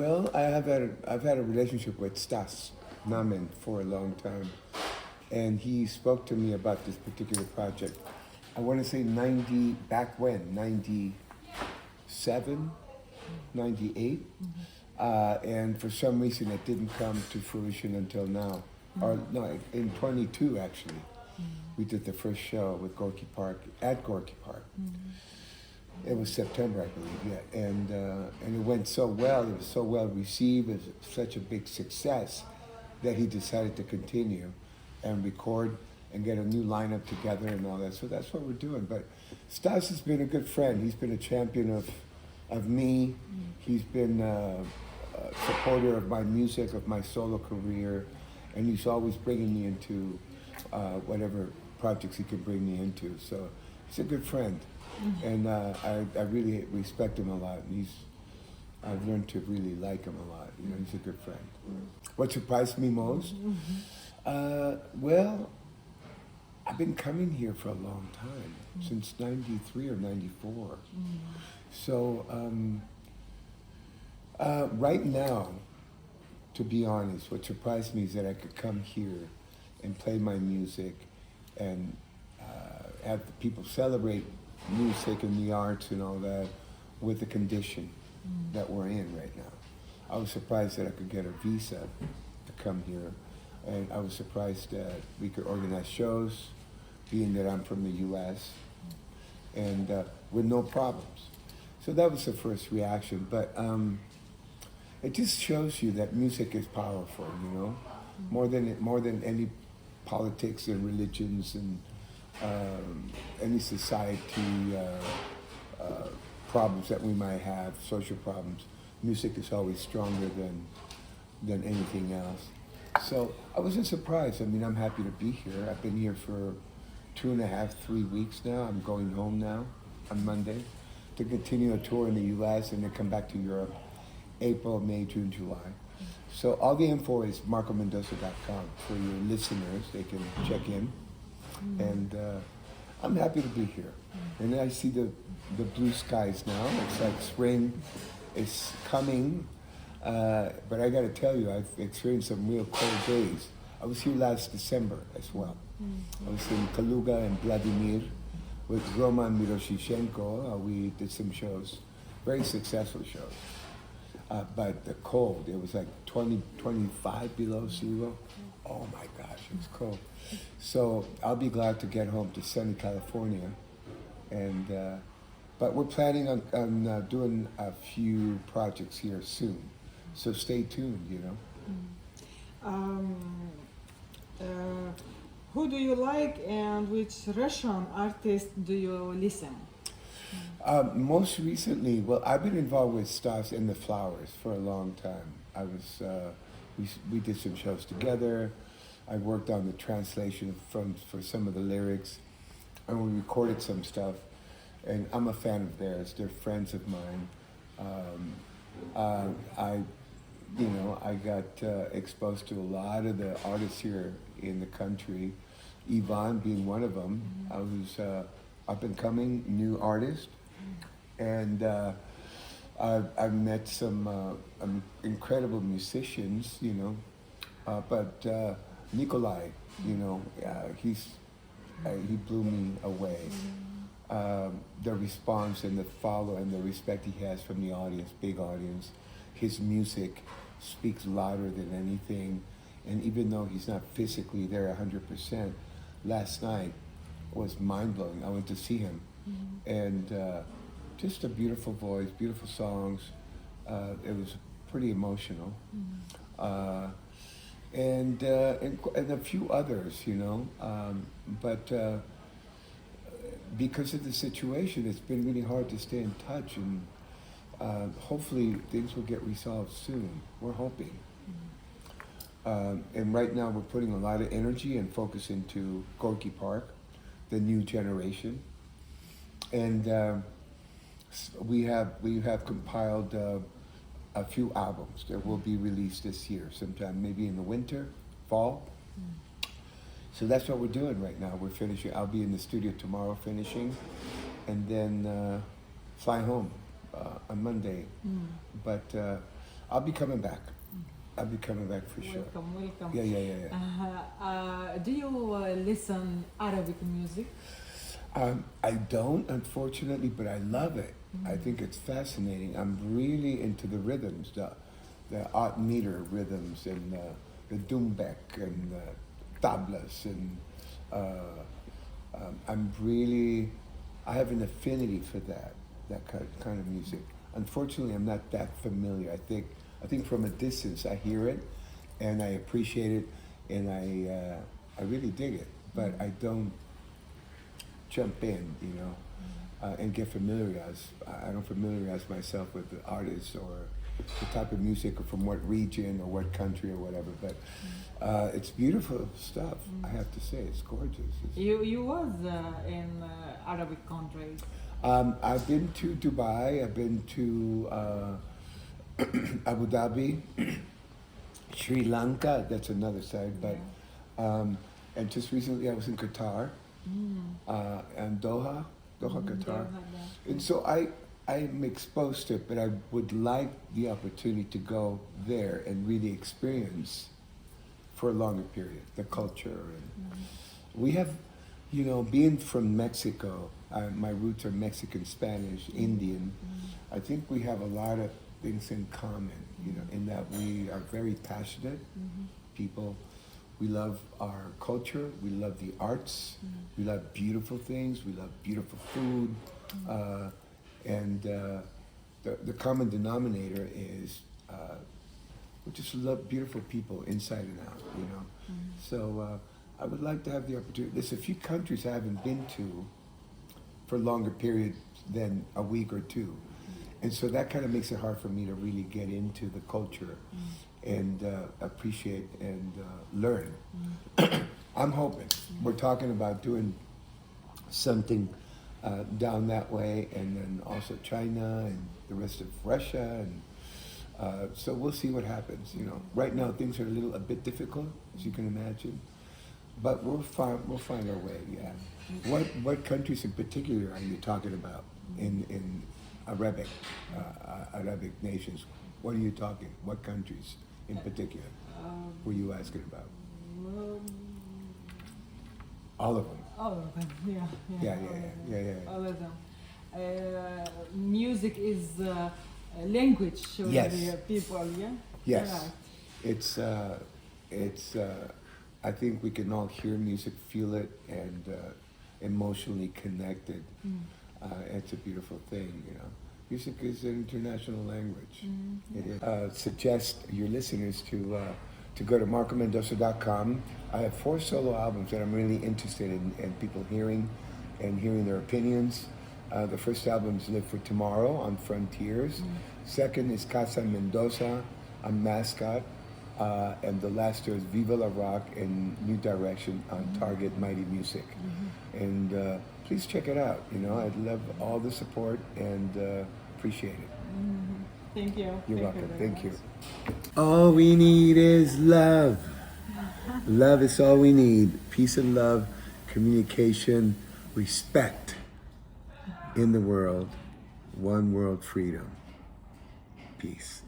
Well, I've had a relationship with Stas Namen for a long time, and he spoke to me about this particular project. I want to say 90, back when, 97, 98, and for some reason it didn't come to fruition until now. Or no, in 22 actually. We did the first show with Gorky Park, at Gorky Park. It was September, I believe, yeah. And it went so well, it was so well received, it was such a big success that he decided to continue and record and get a new lineup together and all that. So that's what we're doing. But Stas has been a good friend. He's been a champion of me. He's been a supporter of my music, of my solo career, and he's always bringing me into whatever projects he can bring me into. So he's a good friend. And I really respect him a lot. And I've learned to really like him a lot. You know, he's a good friend. What surprised me most? Well, I've been coming here for a long time, since 93 or 94. So right now, to be honest, what surprised me is that I could come here and play my music and have the people celebrate music and the arts and all that with the condition that we're in right now. I was surprised that I could get a visa to come here, and I was surprised that we could organize shows, being that I'm from the U.S., and with no problems. So that was the first reaction, but it just shows you that music is powerful, you know, more than any politics and religions and any society problems that we might have, social problems. Music is always stronger than anything else. So I wasn't surprised. I mean, I'm happy to be here. I've been here for 2.5, 3 weeks now. I'm going home now on Monday to continue a tour in the U.S. and then come back to Europe, April, May, June, July. So all the info is marcomendoza.com for your listeners. They can check in. And I'm happy to be here. And I see the blue skies now. It's like spring is coming. But I got to tell you, I've experienced some real cold days. I was here last December as well. I was in Kaluga and Vladimir with Roman Miroshichenko. We did some shows, very successful shows. But the cold, it was like 20, 25 below zero. Oh my gosh, it was cold. So I'll be glad to get home to sunny California. And but we're planning on doing a few projects here soon. So stay tuned, you know. Who do you like and which Russian artist do you listen? Most recently, well, I've been involved with Stas and the Flowers for a long time. I was, we did some shows together. I worked on the translation for some of the lyrics, and we recorded some stuff. And I'm a fan of theirs. They're friends of mine. I got exposed to a lot of the artists here in the country. Ivan being one of them. I was up and coming new artist, and I've met some incredible musicians, you know. But Nikolai, you know, he blew me away. The response and the follow and the respect he has from the audience, big audience. His music speaks louder than anything, and even though he's not physically there 100%, last night was mind-blowing. I went to see him, and just a beautiful voice, beautiful songs. It was pretty emotional, and a few others, you know. But because of the situation, it's been really hard to stay in touch, and hopefully things will get resolved soon. We're hoping. And right now we're putting a lot of energy and focus into Gorky Park, the new generation. And we have compiled a few albums that will be released this year, sometime maybe in the winter, fall. So that's what we're doing right now. We're finishing. I'll be in the studio tomorrow finishing, and then fly home on Monday. But I'll be coming back. I'll be coming back for sure. Welcome. Yeah. Do you listen Arabic music? I don't, unfortunately, but I love it. I think it's fascinating. I'm really into the rhythms, the odd meter rhythms, and the dumbek and the tablas, and I have an affinity for that kind of music. Unfortunately, I'm not that familiar. I think from a distance I hear it, and I appreciate it, and I really dig it, but I don't jump in, and get familiarized. I don't familiarize myself with the artists or the type of music or from what region or what country or whatever. But it's beautiful stuff. I have to say, it's gorgeous. You was in Arabic countries. I've been to Dubai. I've been to Abu Dhabi, Sri Lanka. That's another side. But and just recently I was in Qatar. And Doha, Qatar. And so I'm exposed to it, but I would like the opportunity to go there and really experience for a longer period the culture. And we have, being from Mexico, my roots are Mexican, Spanish, Indian. I think we have a lot of things in common, in that we are very passionate people. We love our culture, we love the arts, we love beautiful things, we love beautiful food, and the common denominator is we just love beautiful people inside and out, So I would like to have the opportunity. There's a few countries I haven't been to for a longer period than a week or two. And so that kind of makes it hard for me to really get into the culture and appreciate and learn. I'm hoping. We're talking about doing something down that way, and then also China and the rest of Russia, and so we'll see what happens. Right now things are a bit difficult, as you can imagine, but we'll find our way. Yeah. What countries in particular are you talking about in Arabic nations? What are you talking? What countries in particular were you asking about? All of them. All of them, Yeah. All of them. Music is language for the people, yeah? Yes. Right. It's I think we can all hear music, feel it, and emotionally connected. It's a beautiful thing, Music is an international language. It is. Suggest your listeners to go to marcomendoza.com. I have 4 solo albums that I'm really interested in people hearing their opinions. The first album is Live for Tomorrow on Frontiers. Second is Casa Mendoza, a mascot. And the last two is Viva La Rock and New Direction on Target Mighty Music. And please check it out. I'd love all the support and appreciate it. Thank you. You're welcome. Thank you. Much. All we need is love. Love is all we need. Peace and love, communication, respect in the world. One world freedom. Peace.